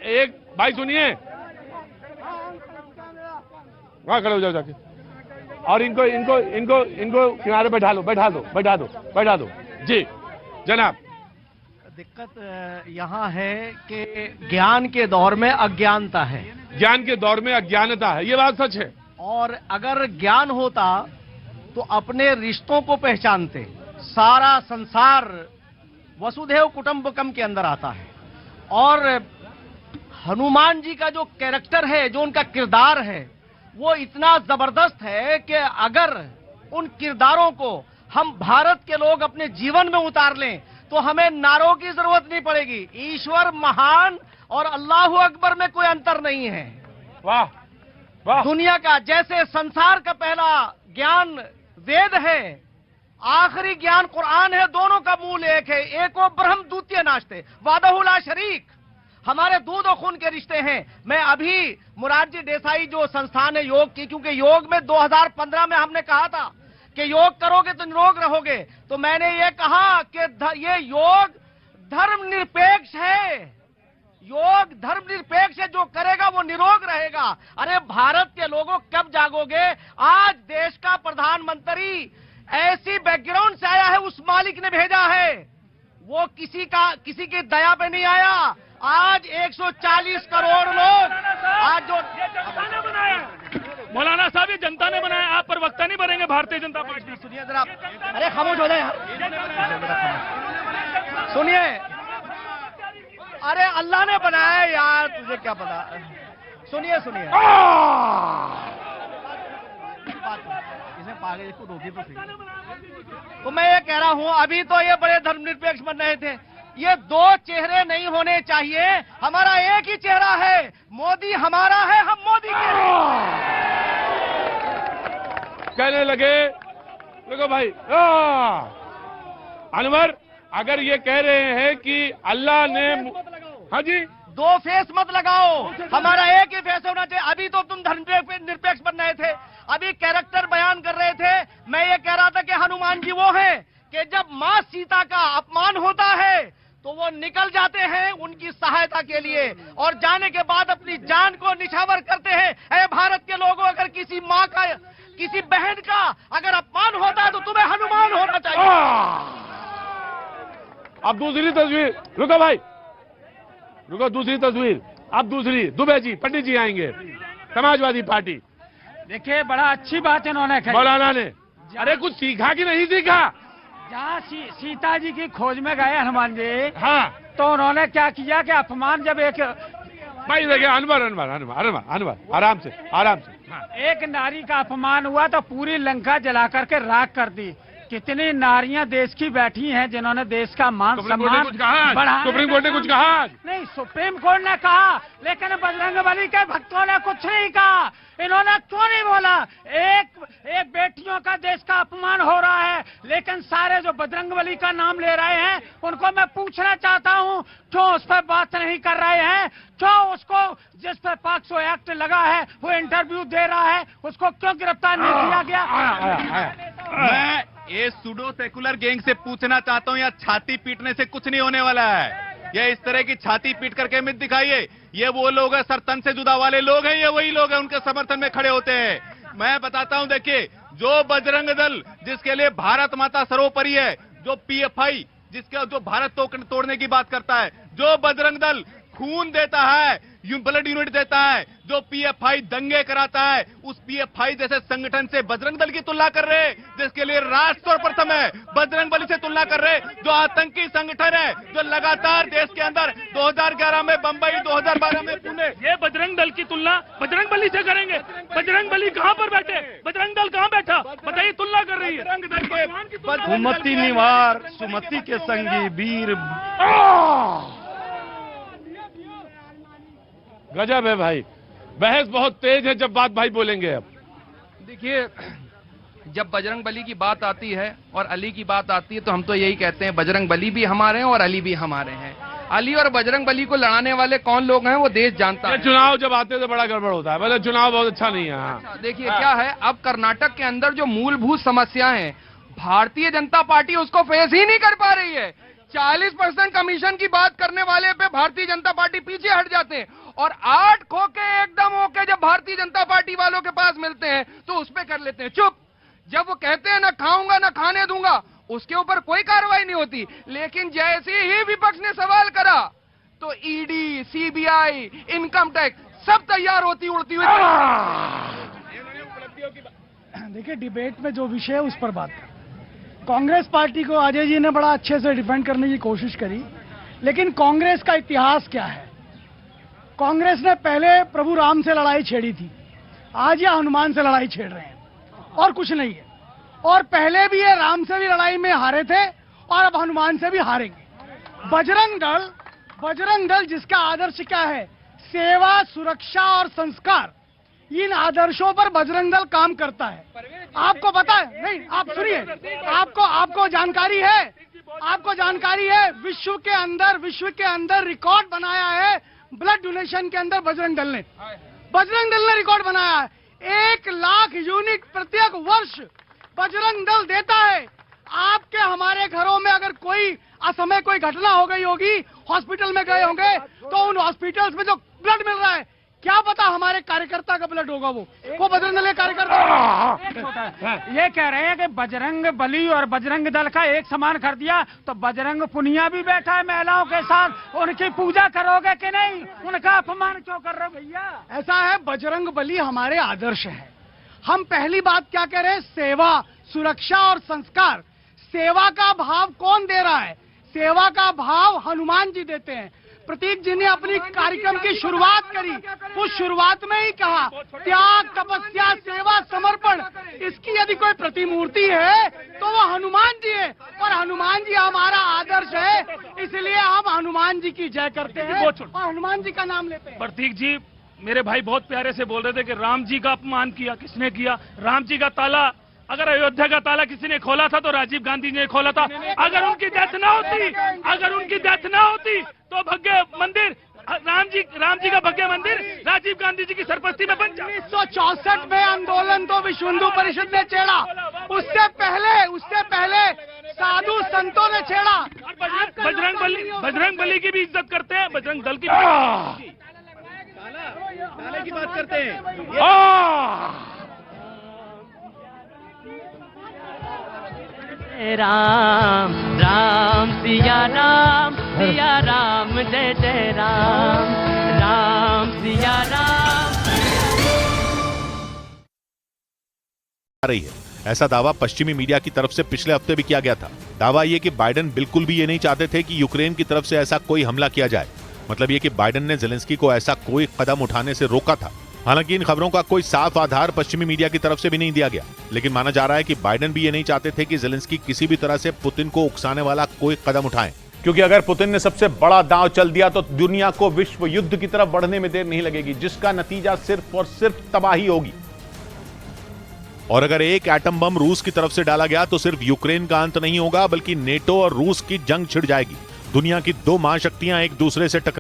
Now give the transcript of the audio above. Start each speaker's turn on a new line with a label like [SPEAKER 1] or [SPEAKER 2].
[SPEAKER 1] एक भाई सुनिए, वहां खड़े हो जाओ जाके, और इनको इनको इनको इनको किनारे बैठा लो, बैठा दो, बैठा दो, बैठा दो। जी जनाब।
[SPEAKER 2] दिक्कत यहाँ है कि ज्ञान के दौर में अज्ञानता है,
[SPEAKER 1] ज्ञान के दौर में अज्ञानता है, ये बात सच है।
[SPEAKER 2] और अगर ज्ञान होता तो अपने रिश्तों को पहचानते। सारा संसार वसुधैव कुटुंबकम के अंदर आता है, और हनुमान जी का जो कैरेक्टर है, जो उनका किरदार है, वो इतना जबरदस्त है कि अगर उन किरदारों को हम भारत के लोग अपने जीवन में उतार लें तो हमें नारों की जरूरत नहीं पड़ेगी। ईश्वर महान और अल्लाहू अकबर में कोई अंतर नहीं है।
[SPEAKER 1] वाह वाह।
[SPEAKER 2] दुनिया का जैसे संसार का पहला ज्ञान वेद है, आखिरी ज्ञान कुरान है, दोनों का मूल एक है। एको ब्रह्म द्वितीय नास्ते वादहु ला शरीक। हमारे दूध और खून के रिश्ते हैं। मैं अभी मुरारजी देसाई जो संस्थान है योग की, क्योंकि योग में 2015 में हमने कहा था कि योग करोगे तो निरोग रहोगे, तो मैंने ये कहा कि ये योग धर्मनिरपेक्ष है। योग धर्मनिरपेक्ष है, जो करेगा वो निरोग रहेगा। अरे भारत के लोगों कब जागोगे? आज देश का प्रधानमंत्री ऐसी बैकग्राउंड से आया है, उस मालिक ने भेजा है, वो किसी की दया पे नहीं आया। आज 140 करोड़ लोग, आज जो
[SPEAKER 3] मौलाना साहब ये जनता ने बनाया, आप प्रवक्ता नहीं बनेंगे भारतीय जनता पार्टी।
[SPEAKER 2] सुनिए जरा, अरे खामोश हो जाए यार, सुनिए। अरे अल्लाह ने बनाया यार, तुझे क्या पता। सुनिए सुनिए, इसे पागल, इसको रोकिए तो सही। तो मैं ये कह रहा हूं, अभी तो ये बड़े धर्मनिरपेक्ष बन रहे थे। ये दो चेहरे नहीं होने चाहिए, हमारा एक ही चेहरा है। मोदी हमारा है, हम मोदी के हैं।
[SPEAKER 1] कहने लगे, देखो भाई अनवर, अगर ये कह रहे हैं कि अल्लाह ने, हाँ जी,
[SPEAKER 2] दो फेस मत लगाओ, हमारा एक ही फेस होना चाहिए। अभी तो तुम धर्मनिरपेक्ष बन रहे थे, अभी कैरेक्टर बयान कर रहे थे। मैं ये कह रहा था कि हनुमान जी वो हैं कि जब मां सीता का अपमान होता है तो वो निकल जाते हैं उनकी सहायता के लिए, और जाने के बाद अपनी जान को निछावर करते हैं। ऐ भारत के लोगों, अगर किसी माँ का, किसी बहन का अगर अपमान होता है तो तुम्हें हनुमान होना चाहिए।
[SPEAKER 1] अब दूसरी तस्वीर, रुको भाई, रुको, दूसरी तस्वीर। अब दूसरी, दुबे जी, पंडित जी आएंगे, समाजवादी पार्टी।
[SPEAKER 3] देखिए बड़ा अच्छी बात इन्होंने कही
[SPEAKER 1] मौलाना ने। अरे कुछ सीखा कि नहीं सीखा?
[SPEAKER 3] जहाँ सीता जी की खोज में गए हनुमान जी,
[SPEAKER 1] हाँ,
[SPEAKER 3] तो उन्होंने क्या किया कि अपमान, जब एक
[SPEAKER 1] भाई देखिए, अनवर अनवर अनवर अनवर अनवर आराम से, आराम से। हाँ।
[SPEAKER 3] एक नारी का अपमान हुआ तो पूरी लंका जला करके राख कर दी। कितनी नारियां देश की बैठी हैं जिन्होंने देश का मान सम्मान बढ़ाया।
[SPEAKER 1] सुप्रीम कोर्ट ने कुछ कहा?
[SPEAKER 3] नहीं, सुप्रीम कोर्ट ने कहा, लेकिन बजरंगबली के भक्तों ने कुछ नहीं कहा। इन्होंने क्यों नहीं बोला? एक बेटियों का देश का अपमान हो रहा है, लेकिन सारे जो बजरंगबली का नाम ले रहे हैं उनको मैं पूछना चाहता हूं, क्यों उस पर बात नहीं कर रहे हैं? क्यों उसको, जिस पर पॉक्सो एक्ट लगा है, वो इंटरव्यू दे रहा है, उसको क्यों गिरफ्तार नहीं किया गया?
[SPEAKER 4] मैं ये सुडो सेकुलर गैंग से पूछना चाहता हूं, या छाती पीटने से कुछ नहीं होने वाला है। ये इस तरह की छाती पीट करके मत दिखाइए। ये वो लोग हैं, सर तन से जुदा वाले लोग हैं, ये वही लोग हैं, उनके समर्थन में खड़े होते हैं। मैं बताता हूं, देखिए, जो बजरंग दल जिसके लिए भारत माता सर्वोपरि है, जो पीएफआई जिसका जो भारत तोड़ने की बात करता है, जो बजरंग दल खून देता है, ब्लड यूनिट देता है, जो पीएफआई दंगे कराता है, उस पीएफआई जैसे संगठन से बजरंग दल की तुलना कर रहे, जिसके लिए राष्ट्र सर्वप्रथम है, बजरंग बली से तुलना कर रहे, जो आतंकी संगठन है, जो लगातार देश के अंदर 2011 में बंबई, 2012 में पुणे,
[SPEAKER 3] ये बजरंग दल की तुलना बजरंग बली से करेंगे? बजरंग बली कहां पर बैठे? बजरंग दल कहां बैठा? बताइए, तुलना कर रही है।
[SPEAKER 4] बजरंग दल के
[SPEAKER 2] सुमति निवार, सुमति के संगी वीर।
[SPEAKER 1] गजब है भाई, बहस बहुत तेज है जब बात भाई बोलेंगे। अब
[SPEAKER 5] देखिए, जब बजरंग बली की बात आती है और अली की बात आती है तो हम तो यही कहते हैं, बजरंग बली भी हमारे हैं और अली भी हमारे हैं। अली और बजरंग बली को लड़ाने वाले कौन लोग हैं वो देश जानता है।
[SPEAKER 1] चुनाव जब आते हैं तो बड़ा गड़बड़ होता है, मतलब चुनाव बहुत अच्छा नहीं है।
[SPEAKER 5] अच्छा, देखिए क्या है, अब कर्नाटक के अंदर जो मूलभूत समस्या है, भारतीय जनता पार्टी उसको फेस ही नहीं कर पा रही है। 40% कमीशन की बात करने वाले पे भारतीय जनता पार्टी पीछे हट जाते हैं, और 8 खोके एकदम होके जब भारतीय जनता पार्टी वालों के पास मिलते हैं तो उस पे कर लेते हैं चुप। जब वो कहते हैं ना खाऊंगा ना खाने दूंगा, उसके ऊपर कोई कार्रवाई नहीं होती। लेकिन जैसे ही विपक्ष ने सवाल करा तो ईडी, सीबीआई, इनकम टैक्स सब तैयार होती उड़ती हुई।
[SPEAKER 3] देखिए, डिबेट में जो विषय है उस पर बात कर। कांग्रेस पार्टी को अजय जी ने बड़ा अच्छे से डिफेंड करने की कोशिश करी, लेकिन कांग्रेस का इतिहास क्या है? कांग्रेस ने पहले प्रभु राम से लड़ाई छेड़ी थी, आज ये हनुमान से लड़ाई छेड़ रहे हैं और कुछ नहीं है। और पहले भी ये राम से भी लड़ाई में हारे थे और अब हनुमान से भी हारेंगे। बजरंग दल जिसका आदर्श क्या है? सेवा, सुरक्षा और संस्कार। इन आदर्शों पर बजरंग दल काम करता है। आपको पता है? नहीं, आप सुनिए, आपको जानकारी है, विश्व के अंदर रिकॉर्ड बनाया है ब्लड डोनेशन के अंदर। बजरंग दल ने रिकॉर्ड बनाया है। 1 लाख यूनिट प्रत्येक वर्ष बजरंग दल देता है। आपके हमारे घरों में अगर कोई असमय कोई घटना हो गई होगी, हॉस्पिटल में गए होंगे, तो उन हॉस्पिटल्स में जो ब्लड मिल रहा है, क्या पता हमारे कार्यकर्ता का ब्लड होगा, वो बजरंग दल के कार्यकर्ता। ये कह रहे हैं कि बजरंग बली और बजरंग दल का एक समान कर दिया, तो बजरंग पुनिया भी बैठा है महिलाओं के साथ, उनकी पूजा करोगे कि नहीं? उनका अपमान क्यों कर रहे हो भैया? ऐसा है, बजरंग बली हमारे आदर्श है। हम पहली बात क्या कह रहे हैं? सेवा, सुरक्षा और संस्कार। सेवा का भाव कौन दे रहा है? सेवा का भाव हनुमान जी देते हैं। प्रतीक जी ने अपनी कार्यक्रम की शुरुआत करी, उस शुरुआत में ही कहा त्याग, तपस्या, सेवा, समर्पण। इसकी यदि कोई प्रतिमूर्ति है तो वो हनुमान जी है, और हनुमान जी हमारा आदर्श है, इसलिए हम हनुमान जी की जय करते हैं और हनुमान जी का नाम लेते हैं।
[SPEAKER 1] प्रतीक जी, मेरे भाई बहुत प्यारे से बोल रहे थे कि राम जी का अपमान किया। किसने किया? राम जी का ताला, अगर अयोध्या का ताला किसी ने खोला था तो राजीव गांधी ने खोला था। अगर उनकी डेथ ना होती तो भव्य मंदिर, राम जी का भव्य मंदिर राजीव गांधी जी की सरपस्ती में बन जाता।
[SPEAKER 3] 1964 में आंदोलन तो विश्व हिंदू परिषद ने छेड़ा, उससे पहले साधु संतों ने छेड़ा।
[SPEAKER 1] बजरंग बली की भी इज्जत करते हैं, बजरंग दल की
[SPEAKER 4] ताले की बात करते हैं।
[SPEAKER 6] राम राम सिया राम जय जय राम, राम सिया राम।
[SPEAKER 7] रही है, ऐसा दावा पश्चिमी मीडिया की तरफ से पिछले हफ्ते भी किया गया था। दावा यह कि बाइडेन बिल्कुल भी ये नहीं चाहते थे कि यूक्रेन की तरफ से ऐसा कोई हमला किया जाए। मतलब ये कि बाइडेन ने ज़ेलेंस्की को ऐसा कोई कदम उठाने से रोका था। हालांकि इन खबरों का कोई साफ आधार पश्चिमी मीडिया की तरफ से भी नहीं दिया गया, लेकिन माना जा रहा है कि बाइडेन भी ये नहीं चाहते थे कि ज़ेलेंस्की किसी भी तरह से पुतिन को उकसाने वाला कोई कदम उठाएं, क्योंकि अगर पुतिन ने सबसे बड़ा दांव चल दिया तो दुनिया को विश्व युद्ध की तरफ बढ़ने में देर नहीं लगेगी, जिसका नतीजा सिर्फ और सिर्फ तबाही होगी। और अगर एक एटम बम रूस की तरफ से डाला गया तो सिर्फ यूक्रेन का अंत नहीं होगा, बल्कि नेटो और रूस की जंग छिड़ जाएगी। दुनिया की 2 महाशक्तियां एक दूसरे से टकरा